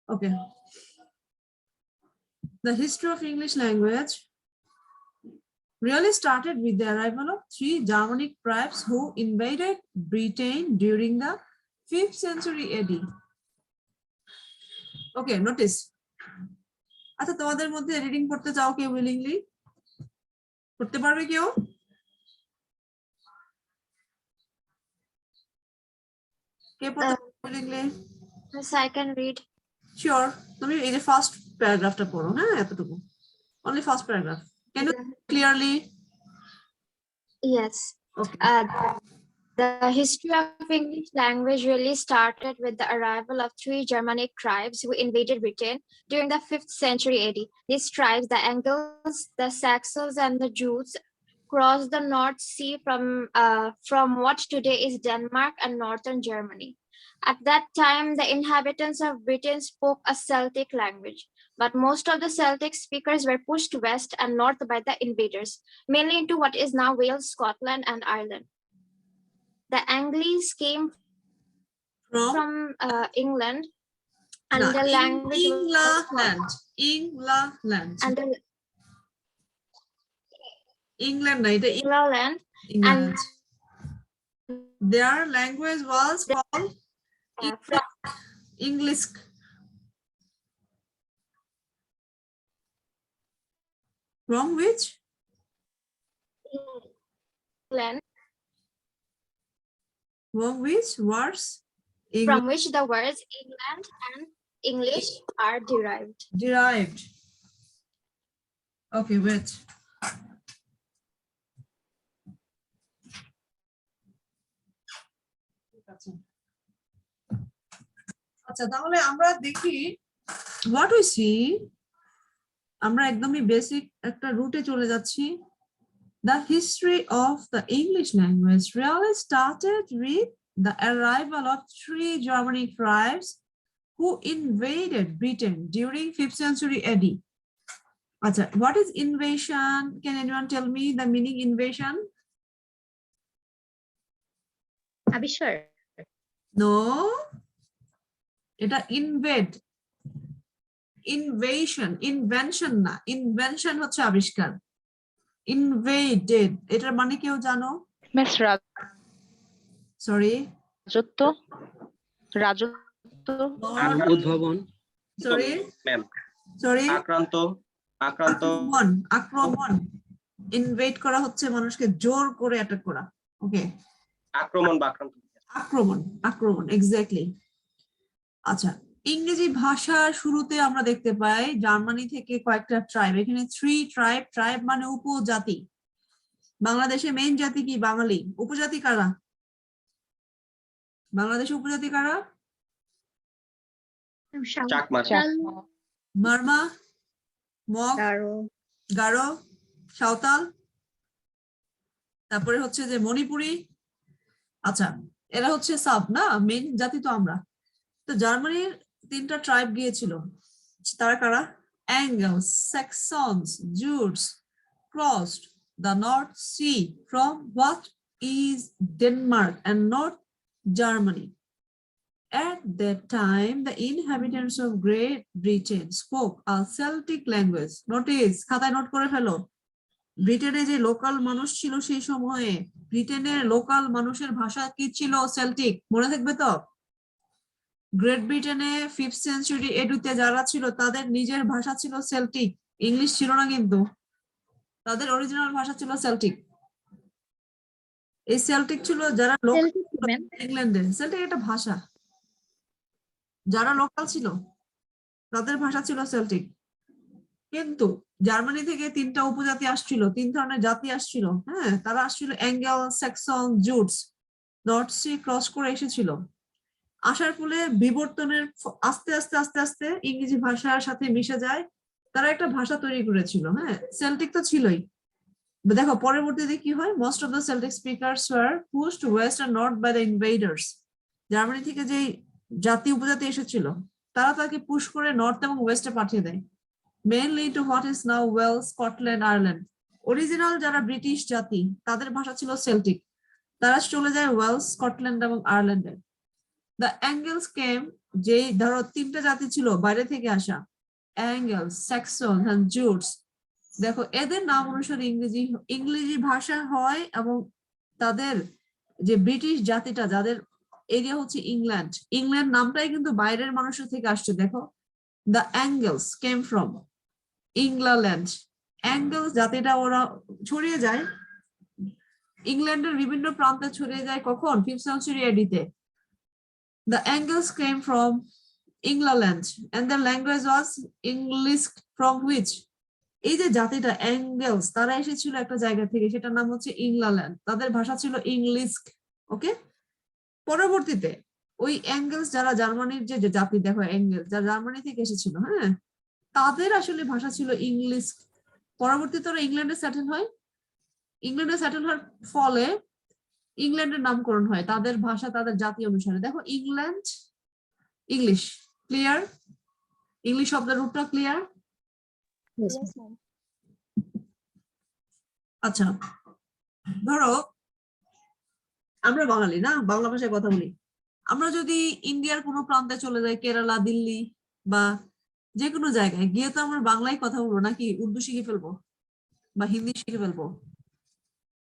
Okay. The history of English language really started with the arrival of three Germanic tribes who invaded Britain during the 5th century AD. Okay, notice. আচ্ছা তোমাদের মধ্যে reading পড়তে চাও কেউ willingly? পড়তে পারবে কেউ? কে পড়তে willingly? Yes, I can read. Sure. তুমি এই যে ফার্স্ট প্যারাগ্রাফটা পড়ো, হ্যাঁ এতটুকু। Only first paragraph. Can you clearly? Yes. Okay. The history of English language really started with the arrival of three Germanic tribes who invaded Britain during the 5th century AD. These tribes, the Angles, the Saxons, and the Jutes, crossed the North Sea from what today is Denmark and northern Germany. At that time, the inhabitants of Britain spoke a Celtic language, but most of the Celtic speakers were pushed west and north by the invaders, mainly into what is now Wales, Scotland, and Ireland. The Angles came from England, and No, the language England. England, England, and their language was called English. From which? England. From which words? From which the words England and English are derived. Derived. Okay, wait. আচ্ছা তাহলে আমরা দেখি what we see. আমরা একদমই basic একটা রুটে চলে যাচ্ছি। The history of the English language really started with the arrival of three Germanic tribes who invaded Britain during 5th century AD. Achha, what is invasion? Can anyone tell me the meaning invasion? Abhishek. No. এটা invade. Invasion, invention না, invention হচ্ছে আবিষ্কার। Invaded, এটার মানে কেউ জানো? Miss sorry, রাজত্ব উদ্ভাবন। সরি ম্যাম, সরি, আক্রমণ। ইনভেড করা হচ্ছে মানুষকে জোর করে অ্যাটাক করা। ওকে, আক্রমণ এক্স্যাক্টলি। আচ্ছা, ইংরেজি ভাষার শুরুতে আমরা দেখতে পাই জার্মানি থেকে কয়েকটা ট্রাইব। এখানে থ্রি ট্রাইব মানে উপজাতি। বাংলাদেশে মেইন জাতি কি? বাঙালি। উপজাতি কারা? বাংলাদেশে উপজাতি কারা? মারমা, মগ, গারো, সাঁওতাল, তারপরে হচ্ছে যে মণিপুরি। আচ্ছা, এরা হচ্ছে সাব না, মেইন জাতি তো আমরা। তো জার্মানির তিনটা ট্রাইব গিয়েছিল, তারা কারা? Angles, Saxons, Jutes crossed the North Sea from what is Denmark and North Germany. At that time, the inhabitants of Great Britain spoke a Celtic language. Notice, খাতায় নোট করে ফেলো। ব্রিটেনে যে লোকাল মানুষ ছিল সেই সময়ে, ব্রিটেনের লোকাল মানুষের ভাষা কি ছিল? সেল্টিক। মনে থাকবে তো? গ্রেট ব্রিটেনে 5th সেঞ্চুরি এডুতে যারা ছিল তাদের নিজের ভাষা ছিল সেল্টিক, ইংলিশ ছিল না, কিন্তু তাদের অরিজিনাল ভাষা ছিল সেল্টিক। এই সেল্টিক ছিল যারা লোকাল ইংল্যান্ডে। সেল্টিক একটা ভাষা, যারা লোকাল ছিল তাদের ভাষা ছিল সেল্টিক। কিন্তু জার্মানি থেকে তিনটা উপজাতি আসছিল, তিন ধরনের জাতি আসছিল। হ্যাঁ, তারা আসছিল Angle, Saxon, Jutes. North Sea cross করে এসেছিল। আসার ফলে বিবর্তনের আস্তে আস্তে আস্তে আস্তে ইংরেজি ভাষার সাথে মিশে যায়, তারা একটা ভাষা তৈরি করেছিল। হ্যাঁ, সেল্টিক তো ছিলই। দেখো পরবর্তীতে কি হয়, most of the Celtic speakers were pushed west and north by the invaders. Germany থেকে যে জাতি উপজাতি এসেছিল তারা তাকে পুশ করে নর্থ এবং ওয়েস্টে পাঠিয়ে দেয়, mainly to what is now Wales, Scotland, Ireland. Original যারা ব্রিটিশ জাতি তাদের ভাষা ছিল সেল্টিক, তারা চলে যায় ওয়েলস, স্কটল্যান্ড এবং আয়ারল্যান্ডে। দ্য অ্যাঙ্গেলস কেম, যে ধরো তিনটা জাতি ছিল বাইরে থেকে আসা, অ্যাঙ্গেলস, স্যাক্সন এন্ড জুটস। দেখো এদের নাম অনুসারে ইংরেজি ভাষা হয়, এবং তাদের যে ব্রিটিশ জাতিটা, যাদের এরিয়া হচ্ছে ইংল্যান্ড, ইংল্যান্ড নামটাই কিন্তু বাইরের মানুষের থেকে আসছে। দেখো the Angles came from England. Angles জাতিটা ওরা ছড়িয়ে যায় ইংল্যান্ডের বিভিন্ন প্রান্তে, ছড়িয়ে যায় কখন? 5th সেঞ্চুরি এডিতে। The Angles came from England and their language was English, from which এই যে জাতিটা অ্যাঙ্গেলস, তারা এসেছিল একটা জায়গা থেকে, সেটার নাম হচ্ছে ইংল্যান্ড, তাদের ভাষা ছিল ইংলিশ। ওকে, পরবর্তীতে ওই অ্যাঙ্গেলস যারা জার্মানির যে জাতি, দেখো অ্যাঙ্গেলস যারা জার্মানি থেকে এসেছিল, হ্যাঁ, তাদের আসলে ভাষা ছিল ইংলিশ। পরবর্তীতে ওরা ইংল্যান্ডে সেটেল হয়, ইংল্যান্ডে সেটেল হওয়ার ফলে ইংল্যান্ডের নামকরণ হয় তাদের ভাষা, তাদের জাতি অনুসারে। দেখো ইংল্যান্ড, ইংলিশ, ক্লিয়ার? ইংলিশ শব্দের রূপটা ক্লিয়ার? Yes, ma'am. আচ্ছা, ধরো আমরা বাঙালি না, বাংলা ভাষায় কথা বলি। আমরা যদি ইন্ডিয়ার কোনো প্রান্তে চলে যাই, কেরালা, দিল্লি বা যে কোনো জায়গায় গিয়ে, তো আমরা বাংলায় কথা বলবো নাকি উর্দু শিখে ফেলবো বা হিন্দি শিখে ফেলবো?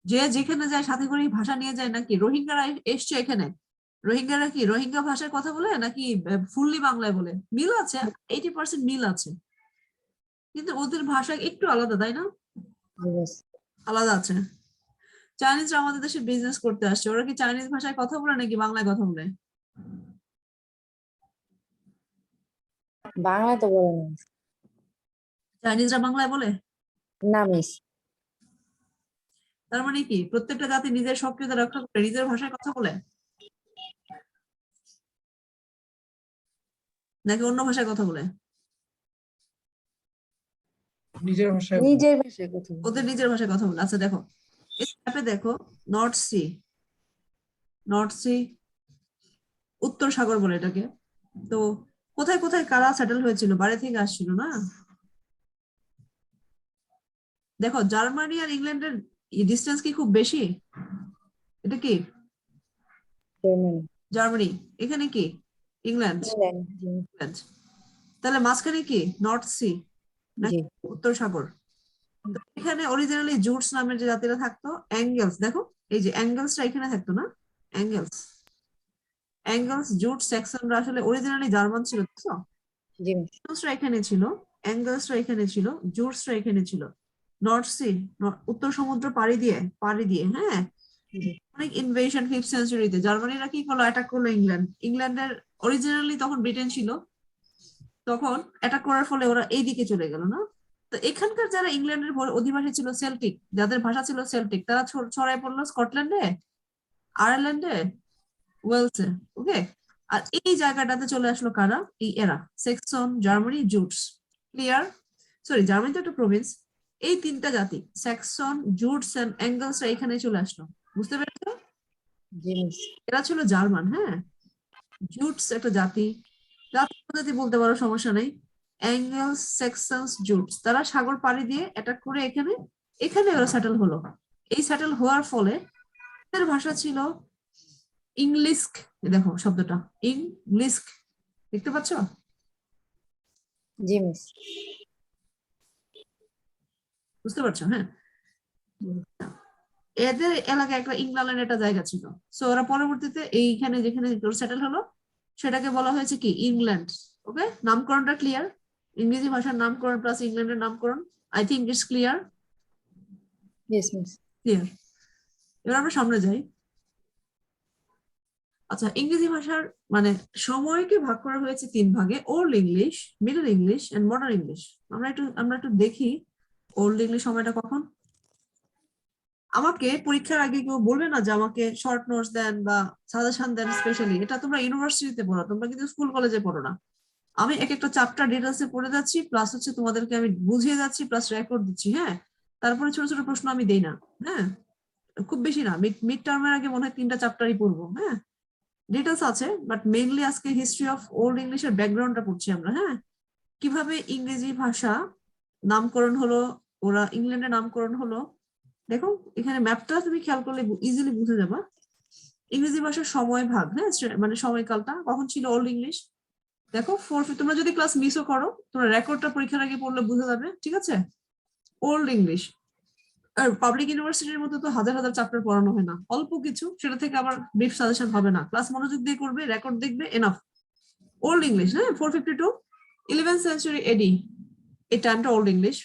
যে যেখানে যায় সাথে করে ভাষা নিয়ে যায় নাকি? রোহিঙ্গারা এসছে এখানে, রোহিঙ্গারা কি রোহিঙ্গা ভাষায় কথা বলে নাকি ফুললি বাংলায় বলে? মিল আছে, 80% মিল আছে, কিন্তু ওদের ভাষা একটু আলাদা, তাই না? Yes. আলাদা আছে। চাইনিজরা আমাদের দেশে বিজনেস করতে আসছে, ওরা কি চাইনিজ ভাষায় কথা বলে নাকি বাংলায় কথা বলে? বাংলা তো বলে না। চাইনিজরা বাংলায় বলে? না মিস। তার মানে কি প্রত্যেকটা জাতি নিজের সক্রিয়তা রক্ষা করে নিজের ভাষায় কথা বলে, নাকি অন্য ভাষায় কথা বলে? নিজের ভাষায় নিজের ভাষায় কথা বলে। ওদের নিজের ভাষায় কথা বলে। আচ্ছা দেখো, এই ম্যাপে দেখো, নর্থ সি, নর্থ সি, উত্তর সাগর বলে এটাকে। তো কোথায় কোথায় কারা সেটেল হয়েছিল? বাইরে থেকে আসছিল না? দেখো জার্মানি আর ইংল্যান্ডের ডিস্টেন্স কি খুব বেশি? এটা কি জার্মানি। জার্মানি, এখানে কি ইংল্যান্ড, ইংল্যান্ড। জি। ইংল্যান্ড। তাহলে মাঝখানে কি নর্থ সি নাকি জি। উত্তর সাগর? তো এখানে অরিজিনালি জুটস নামের যে জাতিরা থাকতো, অ্যাঙ্গেলস, দেখো এই যে অ্যাঙ্গেলসটা এখানে থাকতো না, অ্যাঙ্গেলস, অ্যাঙ্গেলস, জুট, স্যাক্সনরা আসলে অরিজিনালি জার্মান ছিল, বুঝছো? জি। অ্যাঙ্গেলসরা এখানে ছিল, অ্যাঙ্গেলসরা এখানে ছিল, জুটসরা এখানে ছিল। নর্থ সি, উত্তর সমুদ্র পাড়ি দিয়ে, হ্যাঁ, জি। অনেক ইনভেশন 5th সেঞ্চুরিতে জার্মানিরা কি করলো, অ্যাটাক করলো ইংল্যান্ড। ইংল্যান্ডের অরিজিনালি তখন ব্রিটেন ছিল, তখন অ্যাটাক করার ফলে ওরা এই দিকে চলে গেল না? তো এখানকার যারা ইংল্যান্ডের অধিবাসী ছিল সেল্টিক, যাদের ভাষা ছিল সেল্টিক, তারা ছড়ায় পড়লো স্কটল্যান্ডে, আয়ারল্যান্ডে, ওয়েলসে। ওকে, আর এই জায়গাটাতে চলে আসলো কারা? এই এরা, Saxon, Germany, Jutes. Clear? Sorry, Germany তো একটা প্রভিন্স। এই তিনটা জাতি, সেক্সন, জুটস এন্ড অ্যাঙ্গেলসরা এখানে চলে আসলো, বুঝতে পেরেছো? জি মিস। এরা ছিল জার্মান, হ্যাঁ। জুটস একটা জাতি, জাতি বলতে পারো, সমস্যা নেই। অ্যাঙ্গেলস, সেক্সনস, জুটস, তারা সাগর পাড়ি দিয়ে অ্যাটাক করে এখানে এখানে ওরা সেটেল হলো। এই সেটেল হওয়ার ফলে তাদের ভাষা ছিল ইংলিশ। দেখো শব্দটা ইংলিশ, দেখতে পাচ্ছ? জি মিস। বুঝতে পারছো? হ্যাঁ, এদের এলাকায় একটা ইংল্যান্ড একটা জায়গা ছিল, সো ওরা পরবর্তীতে এইখানে যেখানে সেটেল হলো সেটাকে বলা হয়েছে কি ইংল্যান্ড। ওকে, নামকরণটা ক্লিয়ার? ইংরেজি ভাষার নামকরণ প্লাস ইংল্যান্ডের নামকরণ, I think it's clear. Yes miss. Clear? এবার আমরা সামনে যাই। আচ্ছা, ইংরেজি ভাষার মানে সময়কে ভাগ করা হয়েছে 3 ভাগে: old English, middle English and modern English. আমরা একটু দেখি ওল্ড ইংলিশ সময়টা কখন। আমাকে পরীক্ষার আগে কেউ বলবে না যে আমাকে শর্ট নোটস দেন বা সাজেশন দেন স্পেশালি, এটা তোমরা ইউনিভার্সিটিতে পড়ো, তোমরা কিন্তু স্কুল কলেজে পড়ো না। আমি এক একটা চ্যাপ্টার ডিটেলসে পড়ে যাচ্ছি, প্লাস হচ্ছে তোমাদেরকে আমি বুঝিয়ে যাচ্ছি, প্লাস রেকর্ড দিচ্ছি, হ্যাঁ। তারপরে ছোট ছোট প্রশ্ন আমি দেই না, হ্যাঁ, খুব বেশি না। মিড টার্মের আগে মনে হয় 3টা চ্যাপ্টারই পড়বো, হ্যাঁ। ডিটেলস আছে, বাট মেইনলি আজকে হিস্ট্রি অফ ওল্ড ইংলিশের ব্যাকগ্রাউন্ডটা পড়ছি আমরা, হ্যাঁ। কিভাবে ইংরেজি ভাষা নামকরণ হলো, ওরা ইংল্যান্ডে নামকরণ হলো। দেখো এখানে ম্যাপটা তুমি খেয়াল করলে ইজিলি বুঝে যাবা। ইংরেজি ভাষার সময় ভাগ, হ্যাঁ, মানে সময়কালটা কখন ছিল ওল্ড ইংলিশ। দেখো তোমরা যদি ক্লাস মিসও করো, তোমরা রেকর্ডটা পরীক্ষার আগে পড়লে বুঝে যাবে, ঠিক আছে। ওল্ড ইংলিশ, আর পাবলিক ইউনিভার্সিটির মতো তো হাজার হাজার চ্যাপ্টার পড়ানো হয় না, অল্প কিছু, সেটা থেকে আবার ব্রিফ সাজেশন হবে না, ক্লাস মনোযোগ দিয়ে করবে, রেকর্ড দেখবে, এনাফ। ওল্ড ইংলিশ, হ্যাঁ, 452 11th সেঞ্চুরি এডি, এই টাইমটা ওল্ড ইংলিশ।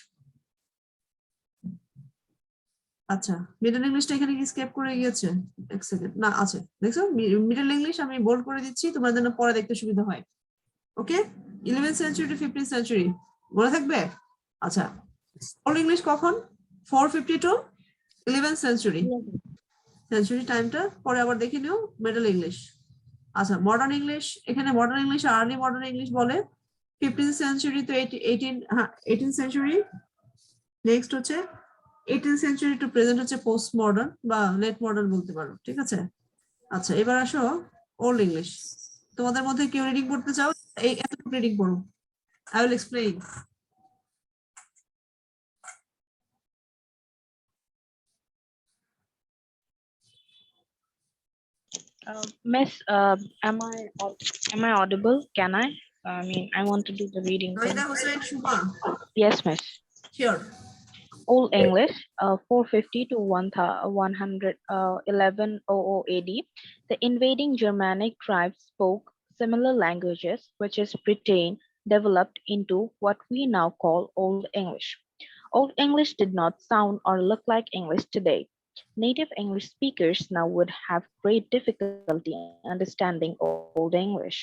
আচ্ছা, মিডল ইংলিশটা এখানে কি স্কেপ করে গিয়েছে? এক সেকেন্ড, না আছে, দেখছো মিডল ইংলিশ আমি বোল্ড করে দিচ্ছি তোমার জন্য পরে দেখতে সুবিধা হয়। ওকে, 11th century two 15th century মনে থাকবে। আচ্ছা, ওল্ড ইংলিশ কখন? 452 11th সেঞ্চুরি, সেঞ্চুরি টাইমটা পরে আবার দেখে নিও। মিডল ইংলিশ, আচ্ছা মডার্ন ইংলিশ, এখানে modern English early modern English বলে। 15th সেঞ্চুরি তো 18th সেঞ্চুরি, নেক্সট হচ্ছে 18th সেঞ্চুরি টু প্রেজেন্ট হচ্ছে পোস্ট মডার্ন বা লেট মডার্ন বলতে পারো, ঠিক আছে। আচ্ছা, এবার আসো ওল্ড ইংলিশ। তোমাদের মধ্যে কেউ রিডিং করতে চাও? এই এতটুকু রিডিং করো, I will explain. Miss, am I audible? Can I? I mean, I want to do the reading. নাইদা Hossain Suma, Yes, Miss. Sure. Old English, 450 to 1100 AD. The invading Germanic tribes spoke similar languages, which is Britain developed into what we now call Old English. Old English did not sound or look like English today. Native English speakers now would have great difficulty understanding Old English.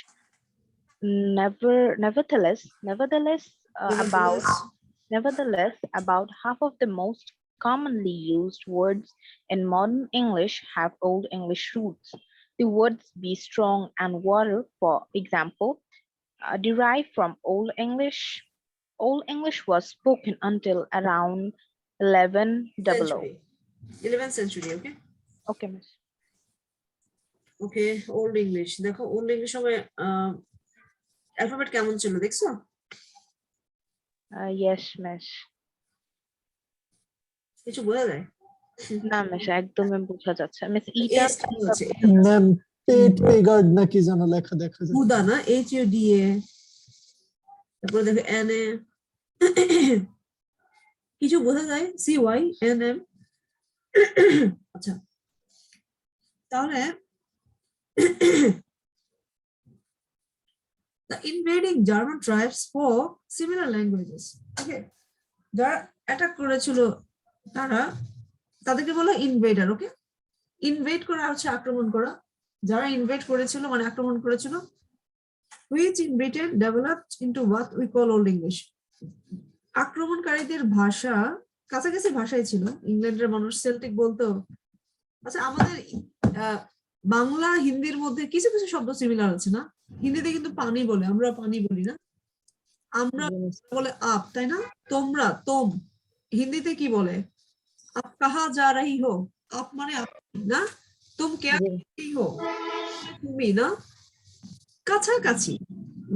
Nevertheless, about half of the most commonly used words in modern English have Old English roots. The words be strong and water, for example, derive from Old English. Old English was spoken until around 1100. 11th century, okay. Okay, Miss. Okay, old English দেখো, old English সময় alphabet কেমন ছিল দেখছো? Yes, Miss. কিছু বোঝা যায়? না miss, একদমই বোঝা যাচ্ছে মিস। ইটা এস কি হচ্ছে? ম্যাম পেট পেগার্ড নাকি যেন লেখা দেখা যায়। হুদা না, HUDA, তারপরে দেখো NA, কিছু বোঝা যায়? CYNM। আচ্ছা, তাহলে the invading German tribes spoke similar languages. Okay, যারা অ্যাটাক করেছিল তাদেরকে বলা ইনভেডার। ওকে, ইনভেড করা হচ্ছে আক্রমণ করা, যারা ইনভেড করেছিল মানে আক্রমণ করেছিল। which in Britain developed into what we call Old English. আক্রমণকারীদের ভাষা কাছাকাছি ভাষাই ছিল, ইংল্যান্ডের মানুষ সেল্টিক বলতো। আচ্ছা, আমাদের বাংলা হিন্দির মধ্যে কিছু কিছু শব্দ সিমিলার আছে না? হিন্দিতে কিন্তু পানি বলে, আমরা পানি বলি না, আমরা বলে আপ, তাই না? তোমরা, তোম, হিন্দিতে কি বলে? আপ কাহা যা রহি হো, আপ মানে আপনি না, তুম ক্যা রহি হো, তুমি না। কাছাকাছি,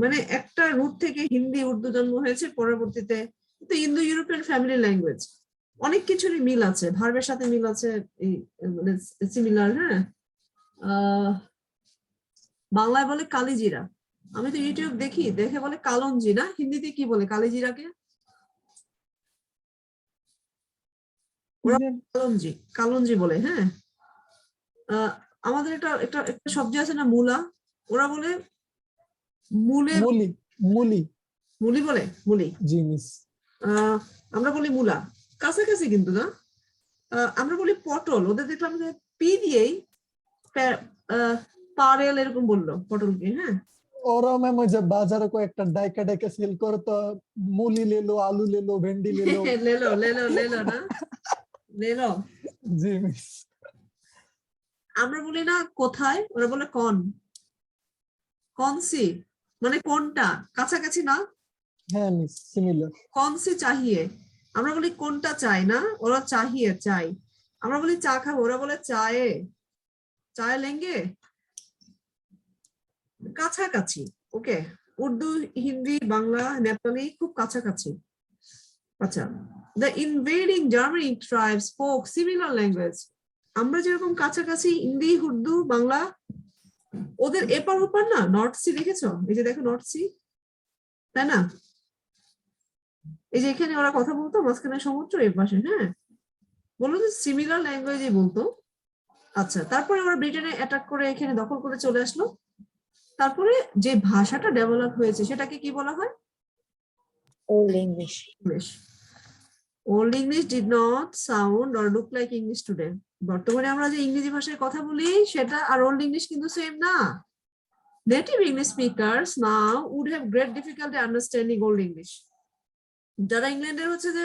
মানে একটা রুট থেকে হিন্দি উর্দু জন্ম হয়েছে পরবর্তীতে, কিন্তু ইন্দো ইউরোপিয়ান ফ্যামিলি ল্যাঙ্গুয়েজ, অনেক কিছুরই মিল আছে, ভার্বের সাথে মিল আছে, মানে সিমিলার। হ্যাঁ, বাংলায় বলে কালিজিরা, আমি তো ইউটিউব দেখি, দেখে বলে কালঞ্জি না, হিন্দিতে কি বলে কালিজিরাকে? কালঞ্জি, কালঞ্জি বলে। হ্যাঁ, আমাদের একটা সবজি আছে না মূলা, ওরা বলে মুলি মুলি বলে, মুলি। জি মিস। আমরা বলি মূলা, কাছাকাছি কিন্তু না। আমরা বলি পটল, ওদের দেখলাম যে পি দিয়েই পারেল এরকম বললো পটলকে। হ্যাঁ, ওরা ম্যাম ওই যে বাজারে কয়েকটা ডাইকা ডাইকা সেল করে তো, মুলি লেলো, আলু লেলো, ভেন্ডি লেলো। লেলো লেলো লেলো না, লেলো। জি মিস। আমরা বলি না কোথায়, ওরা বলে কন, কনসি মানে কোনটা, কাছাকাছি না? হ্যাঁ মিস, সিমিলার। কনসি চাহিয়ে, আমরা বলি কোনটা চাই না, ওরা চাহিয়ে চাই। আমরা বলি চা খাবো, ওরা বলে চায়ে, চায় লেঙ্গে, কাছাকাছি। ওকে, উর্দু, হিন্দি, বাংলা, নেপালি খুব কাছাকাছি। আচ্ছা, the invading Germanic tribes spoke similar language. আমরা যেরকম কাছাকাছি হিন্দি উর্দু বাংলা, ওদের এপার ওপার না নর্থ সি দেখেছো? এই যে দেখো নর্থ সি, তাই না? এই যে এখানে ওরা কথা বলতো মাঝখানে সমুদ্র এই পাশে, হ্যাঁ, বললো যে সিমিলার ল্যাঙ্গুয়েজই বলতো। আচ্ছা, তারপরে ওরা ব্রিটেনে অ্যাটাক করে এখানে দখল করে চলে আসলো। তারপরে যে ভাষাটা ডেভেলপ হয়েছে সেটাকে কি বলা হয়? Old English. English. Old English did not sound or look like English today. বর্তমানে আমরা যে ইংরেজি ভাষায় কথা বলি সেটা আর ওল্ড ইংলিশ কিন্তু সেম না। Native English speakers now would have great difficulty understanding old English. যারা ইংল্যান্ডের হচ্ছে যে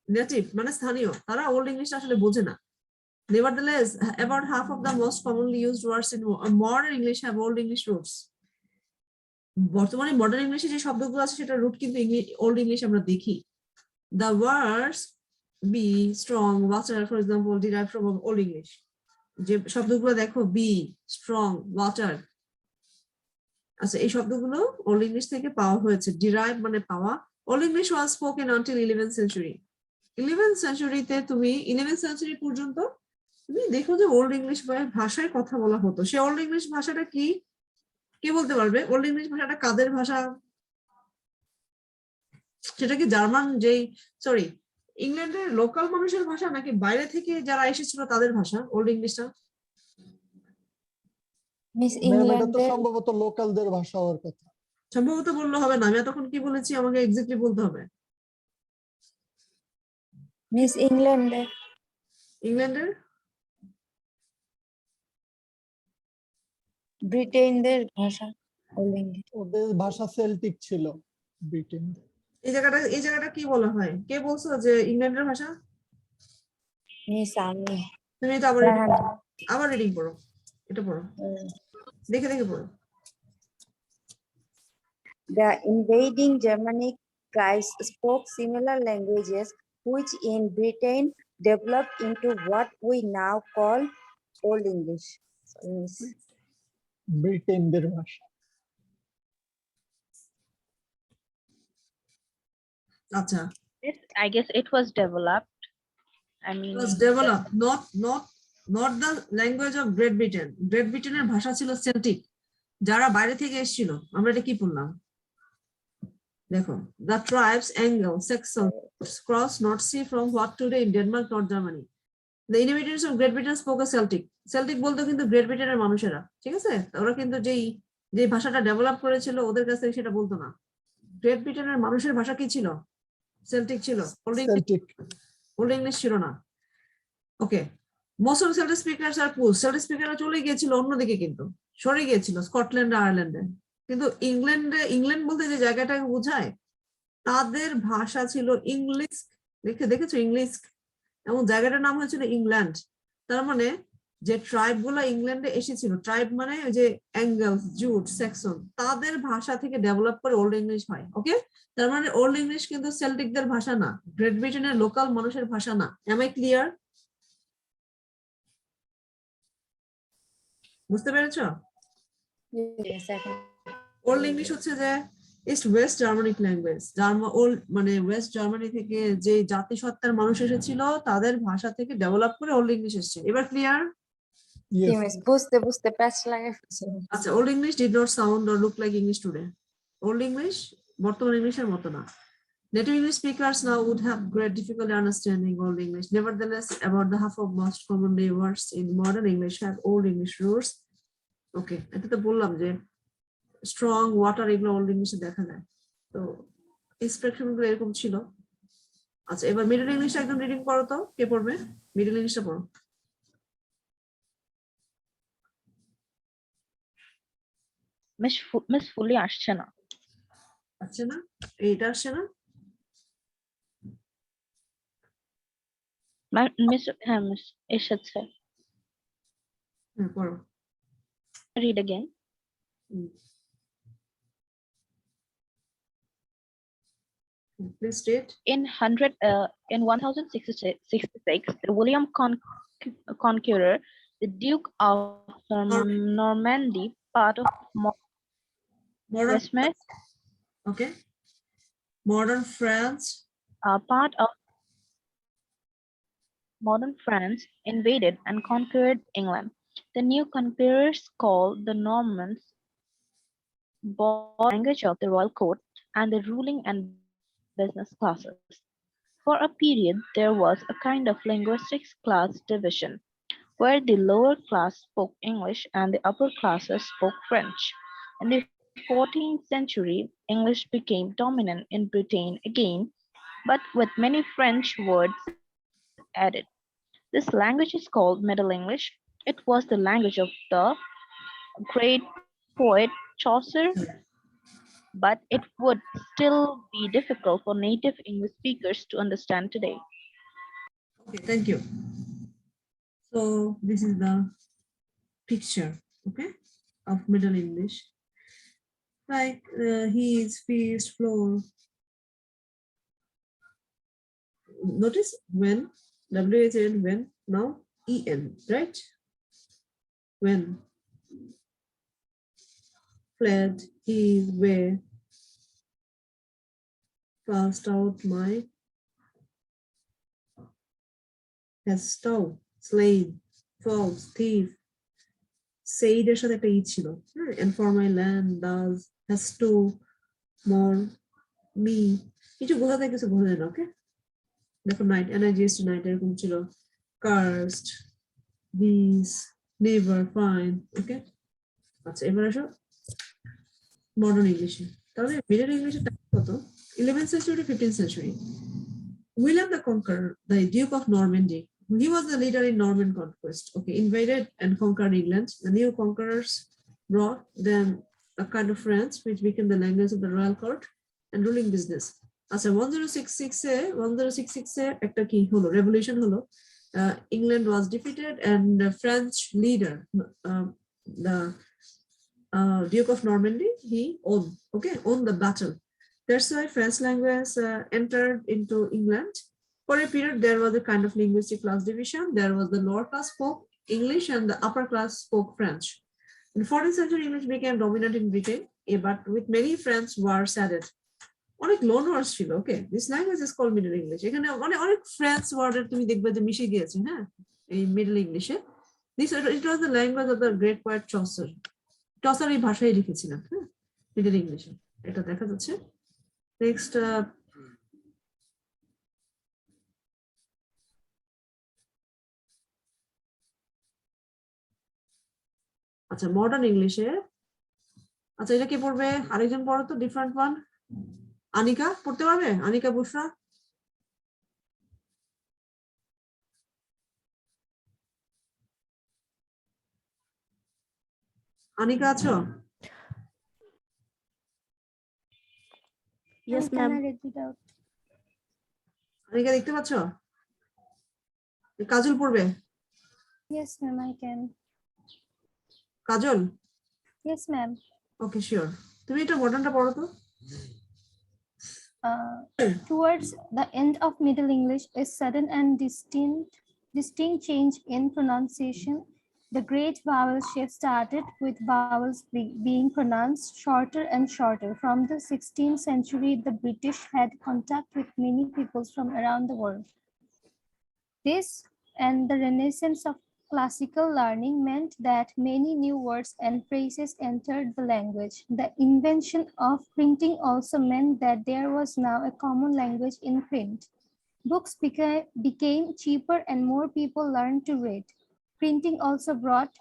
নেটিভ মানে স্থানীয়, তারা ওল্ড ইংলিশ আসলে বোঝে না। Nevertheless, about half of the most commonly used words in modern English have Old English roots. বর্তমানে মডার্ন ইংলিশে যে শব্দগুলো আছে সেটা রুট কিন্তু ওল্ড ইংলিশ আমরা দেখি। The words be, strong, water, for example, derived from Old English. যে শব্দগুলো দেখো be, strong, water, আচ্ছা এই শব্দগুলো ওল্ড ইংলিশ থেকে পাওয়া হয়েছে। ডিরাইভ মানে পাওয়া। Old English was spoken until 11th century. 11th century-তে তুমি 11th century পর্যন্ত তুমি দেখো যে ওল্ড ইংলিশ ভাষায় কথা বলা হতো। সে ওল্ড ইংলিশ ভাষাটা কি, কে বলতে পারবে? ওল্ড ইংলিশ ভাষাটা কাদের ভাষা? সেটা কি জার্মান, যেই সরি ইংল্যান্ডের লোকাল মানুষের ভাষা, নাকি বাইরে থেকে যারা এসেছিল তাদের ভাষা ওল্ড ইংলিশটা? Miss ম্যাম এটা England. তো সম্ভবত লোকালদের ভাষা হওয়ার কথা। সম্ভবত বললে হবে না, আমি তখন কি বলেছি আমাকে এক্স্যাক্টলি বলতে হবে। Miss England. ইংল্যান্ডের ব্রিটেনদের ভাষা Old English. ওদের ভাষা সেল্টিক ছিল ব্রিটেন। এই জায়গাটা কি বলা হয়? কে বলছো যে ইংল্যান্ডের ভাষা? Miss আমি। তুমি এটা আবার রিডিং পড়ো, এটা পড়ো, দেখে দেখে পড়ো। The invading Germanic tribes spoke similar languages, which in Britain developed into what we now call Old English. Sorry, Miss. ব্রিটেনদের ভাষা। আচ্ছা, I guess it was developed. I mean, was developed, not the language of Great Britain. Great ব্রিটেনের ভাষা ছিল Celtic, যারা বাইরে থেকে এসেছিল। আমরা এটা কি বললাম দেখো, the tribes Anglo-Saxons crossed North Sea from what today in Denmark, North Germany. The inhabitants of Great Britain spoke a Celtic. Celtic বলতো কিন্তু গ্রেট ব্রিটেনের মানুষেরা, ঠিক আছে? ওরা কিন্তু যে ভাষাটা ডেভেলপ করেছিল ওদের কাছ থেকে সেটা বলতো না। গ্রেট ব্রিটেনের মানুষের ভাষা কি ছিল? সেল্টিক ছিল, সেল্টিক। ওল্ড ইংলিশ ছিল না। Okay, most of Celtic speakers are pulls. Celtic স্পিকাররা চলে গিয়েছিল অন্যদিকে, কিন্তু সরে গিয়েছিল স্কটল্যান্ড আর আয়ারল্যান্ডে। কিন্তু ইংল্যান্ড বলতে যে জায়গাটাকে বোঝায়, তাদের ভাষা ছিল ইংলিশ। দেখেছো ইংলিশ, এবং জায়গাটার নাম হয়েছিল ইংল্যান্ড। তার মানে যে ট্রাইব গুলো ইংল্যান্ডে এসেছিল, ট্রাইব মানে ওই যে অ্যাঙ্গেলস, জুট, স্যাক্সন, তাদের ভাষা থেকে ডেভেলপ করে ওল্ড ইংলিশ হয়। ওকে, তার মানে ওল্ড ইংলিশ কিন্তু সেল্টিকদের ভাষা না, গ্রেট ব্রিটেনের লোকাল মানুষের ভাষা না। Am I clear? বুঝতে পেরেছো? Yes, I can. Old English হচ্ছে যে east west Germanic language. Old মানে ওয়েস্ট জার্মানি থেকে যে জাতিসত্তার মানুষ এসেছিল তাদের ভাষা থেকে ডেভেলপ করে ওল্ড ইংলিশ এসেছে। এবার ক্লিয়ার? জি মিস, বুঝতে প্যাচ লাগে ফেলছে। আচ্ছা, old English did not sound or look like English today. Old English বর্তমান ইংলিশের মতো না। Native English speakers now would have great difficulty understanding Old English. Nevertheless, about the half of most commonly words in modern English have Old English roots. Okay, এটা তো বললাম যে strong, water, এগুলো old ইংলিশে দেখা যায়। তো এক্সপ্রেশন গুলো এরকম ছিল। আচ্ছা, এবার মিডল ইংলিশ একদম রিডিং করো তো, কে পড়বে? মিডল ইংলিশটা পড়ো। মিস ফুলি আসছে না। আসছে না? এইটা আসছে না? মিস, হ্যাঁ মিস এসেছে। হ্যাঁ, পড়ো। Read again. Please state. In 1066, William Conqueror, the Duke of Normandy, part of Modern, Westmeath, okay. Modern France, part of modern France invaded and conquered England. The new conquerors, called the Normans, brought the language of the royal court and the ruling and business classes. For a period, there was a kind of linguistic class division, where the lower class spoke English and the upper classes spoke French. In the 14th century, English became dominant in Britain again, but with many French words added. This language is called Middle English. It was the language of the great poet Chaucer, but it would still be difficult for native English speakers to understand today. Okay, thank you. So this is the picture, okay, of Middle English. Like his first floor. Notice when, W-H-N, when, now E-N, right? When. Fled his way, cast out my, has stole, slain, false, thief, said এর সাথে একটা ই ছিল, and for my land does, has to, more, me, কিছু বোঝা যায় কিছু বোঝা যায় না, ওকে? দেখো night, NIGS to night এরকম ছিল, cursed, these, never, fine, ওকে? আচ্ছা এবার আসো মডার্ন ইংলিশে। তাহলে মিডল ইংলিশের টাইম কত? 11th century to 15th century. William the Conqueror, the Duke of Normandy, he was the leader in Norman conquest. Okay, invaded and conquered England. The new conquerors brought them a kind of France, which became the language of the royal court and ruling business. আচ্ছা 1066 এ একটা কি হলো, revolution হলো. England was defeated and the French leader, the Duke of Normandy, he won the battle. That's why French language entered into England. For a period, there was a kind of linguistic class division. There was the lower class spoke English and the upper class spoke French. In 14th century, English became dominant in Britain, but with many French words added. অনেক loan words ছিল, okay? This language is called Middle English. এখানে অনেক French ওয়ার্ডের তুমি দেখবে যে মিশে গিয়েছে, হ্যাঁ, এই মিডল ইংলিশে। This it was the language of the great poet Chaucer. Chaucer এই ভাষায় লিখেছিলেন, হ্যাঁ, মিডল ইংলিশে। এটা দেখা যাচ্ছে। নেক্সট আচ্ছা মডার্ন ইংলিশে, আচ্ছা এটা কে পড়বে? আরেকজন পড়ো তো, ডিফারেন্ট ওয়ান। আনিকা পড়তে পারবে? আনিকা বুশরা, আনিকা আছো? Yes, ma'am. আনিকা দেখতে পাচ্ছ? কাজল পড়বে? Yes, ma'am, I can. Kajal? Yes, ma'am. Okay sure. তুমি এটা মডার্নটা পড়ো তো। Towards the end of Middle English, a sudden and distinct change in pronunciation. The great vowel shift started with vowels being pronounced shorter and shorter. From the 16th century, the British had contact with many peoples from around the world. This and the renaissance of classical learning meant that many new words and phrases entered the language. The invention of printing also meant that there was now a common language in print. Books became cheaper and more people learned to read. Printing also brought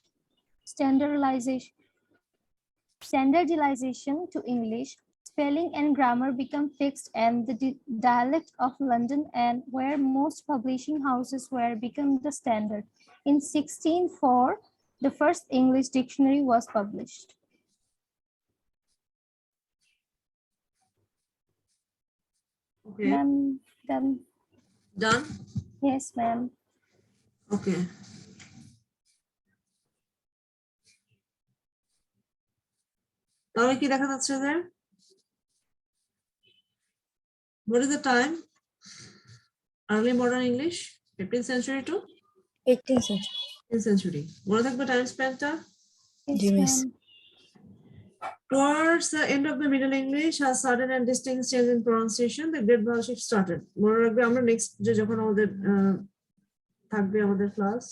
standardization to English. Spelling and grammar became fixed, and the dialect of London, and where most publishing houses were, became the standard. In 1604, the first English dictionary was published. Okay. Ma'am, done. Done? Yes, ma'am. Okay. তাহলে কি দেখা যাচ্ছে যে what is the time? Early modern English 15th century to 18th century. 18th century. মনে থাকবে time স্প্যানটা? Yes, Yes. ma'am. Towards the end of the Middle English has sudden and distinct change in pronunciation, the great vowel shift started. মনে রাখবে আমরা next যে যখন আমাদের থাকবে আমাদের ক্লাস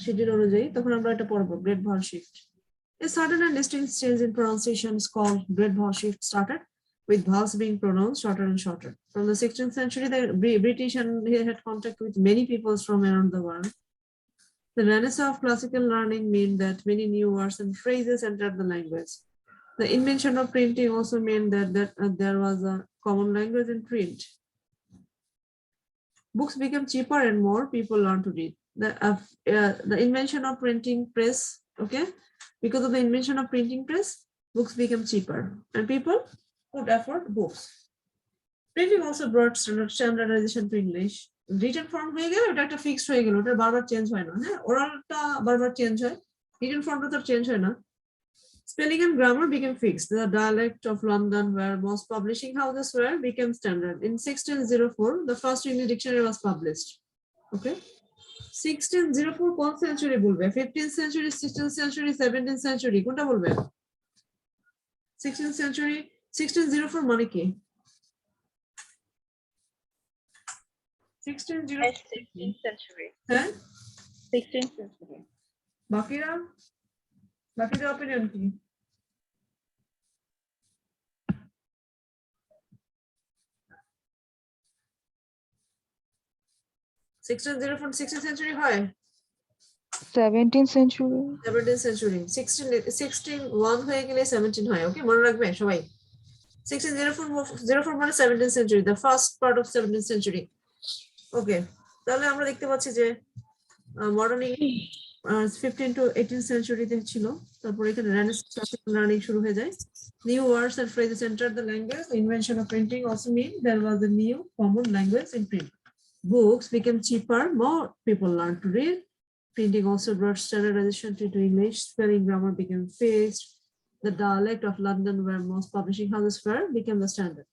শিডিউল অনুযায়ী, তখন আমরা এটা পড়বো great vowel shift. A sudden and distinct change in pronunciation is called great vowel shift, started with vowels being pronounced shorter and shorter. From the 16th century, the British and he had contact with many peoples from around the world. The renaissance of classical learning meant that many new words and phrases entered the language. The invention of printing also meant that there was a common language in print. Books became cheaper and more people learned to read. The invention of printing press, okay, because of the invention of printing press, books became cheaper and people could afford books. Printing also brought standardization to English. Written form হয়ে গেল, ওটা একটা fixed হয়ে গেল, ওটা বারবার change হয় না। হ্যাঁ, ওরালটা বারবার চেঞ্জ হয়, রিটেন ফর্মটা তো চেঞ্জ হয় না। Spelling and grammar became fixed. The dialect of London, where most publishing houses were, became standard. In 1604, the first English dictionary was published. Okay. 1604 কোন সেঞ্চুরি বলবে? 15th century, 16th century, 17th century কোনটা বলবে? 16th century, 1604 মানে কি? 1604 16th century. হ্যাঁ, 16th century. বাকিদের opinion কি? (1604) 16th century হয়? 17th century. 17th century. 16 1 হয়ে গেলে 17 হয়। ওকে, মনে রাখবে সবাই। 1604 মানে 17th century, the first part of 17th century. ওকে, তাহলে আমরা দেখতে পাচ্ছি যে মডার্ন 15 to 18th century তে ছিল। তারপর এখানে রেনেসাঁস লার্নিং শুরু হয়ে যায়। New words and phrases entered the language. The invention of printing also mean there was a new common language in print. Books became cheaper, more people learned to read. Printing also brought standardization to English. Spelling, grammar became fixed. The dialect of London, where most publishing houses were, became the standard.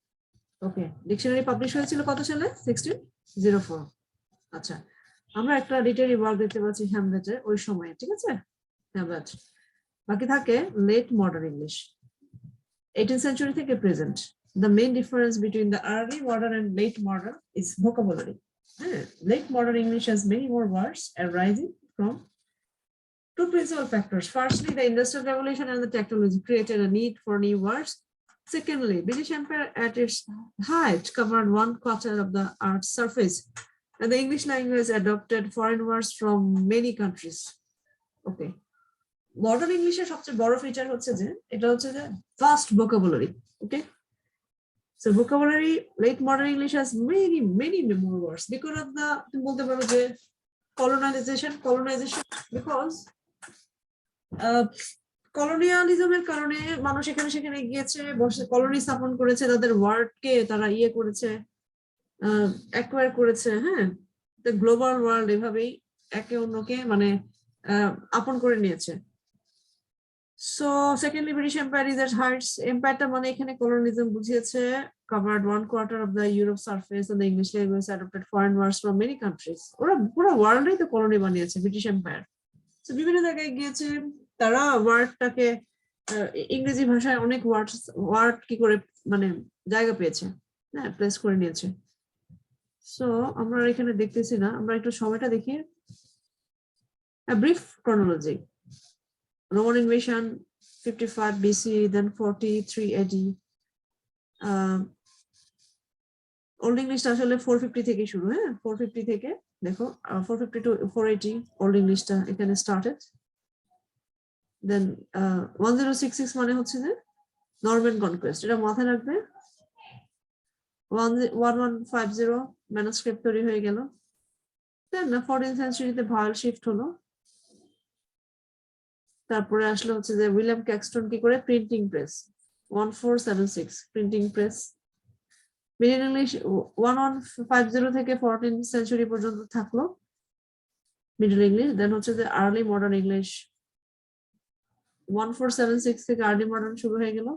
Okay, dictionary publish হয়েছিল কত সালে? 1604. আচ্ছা, আমরা একটা literary work দেখতে পাচ্ছি হ্যামলেটের ওই সময়ে, ঠিক আছে? হ্যামলেট। বাকি থাকে late modern English, 18th century থেকে present. The main difference between the early modern and late modern is vocabulary. Late modern English has many more words arising from two principal factors. Firstly, the Industrial Revolution and the technology created a need for new words. Secondly, British Empire at its height covered 1/4 of the earth's surface, and the English language adopted foreign words from many countries. Okay. Modern English এর সবচেয়ে বড় feature হচ্ছে যে এটা হচ্ছে যে vast vocabulary. Okay. So vocabulary, late modern English has many more words because of the তুমি বলতে পারো যে colonization because কলোনিয়ালিজমের কারণে মানুষ এখানে সেখানে গিয়েছে, বসে কলোনি স্থাপন করেছে, তাদের ওয়ার্ডকে তারা ইয়ে করেছে, অ্যাকোয়ার করেছে। হ্যাঁ, তো গ্লোবাল ওয়ার্ল্ড এভাবেই একে অন্যকে মানে আপন করে নিয়েছে। So secondly, British Empire is at heights. Empire মানে এখানে colonialism বুঝিয়েছে, covered 1/4 of the Europe surface, and the English language adopted foreign words from many countries. ওরা পুরো ওয়ার্ল্ডেই তো কলোনি বানিয়েছে ব্রিটিশ এম্পায়ার। তো বিভিন্ন জায়গায় গিয়েছে, তারা ওয়ার্ডটাকে ইংরেজি ভাষায় অনেক ওয়ার্ড কি করে মানে জায়গা পেয়েছে, হ্যাঁ, প্লেস করে নিয়েছে। সো আমরা এখানে দেখতেছি না, আমরা একটু সময়টা দেখি। A brief chronology. Roman invasion 55 BC, then 43 AD. Old English আসলে 450 থেকে শুরু, হ্যাঁ, 450 থেকে দেখো 450 to 480 Old Englishটা এখানে started. Then 1066 মানে হচ্ছে যে নরম্যান কনকোয়েস্ট, এটা মাথায় রাখবে। 1150 ম্যানুস্ক্রিপ্ট তৈরি হয়ে গেল। Then 14th centuryতে ভাওয়েল শিফট হলো। তারপরে আসলে হচ্ছে যে উইলিয়াম ক্যাক্সটন কি করে printing press, 1476 printing press. Middle English 1150 থেকে 14th century পর্যন্ত থাকলো মিডল ইংলিশ। দেন হচ্ছে যে আর্লি মডার্ন ইংলিশ 1476 থেকে আর্লি মডার্ন শুরু হয়ে গেল।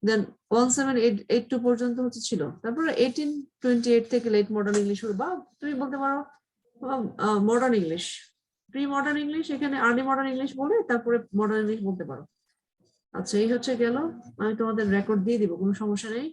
দেন 1782 পর্যন্ত হচ্ছে ছিল। তারপরে 1828 থেকে লেট মডার্ন ইংলিশ শুরু, বা তুমি বলতে পারো modern English, pre modern English, এখানে আর্লি মডার্ন ইংলিশ বলে তারপরে মডার্ন ইংলিশ বলতে পারো। আচ্ছা, এই হচ্ছে গেল, আমি তোমাদের রেকর্ড দিয়ে দিব, কোনো সমস্যা নেই।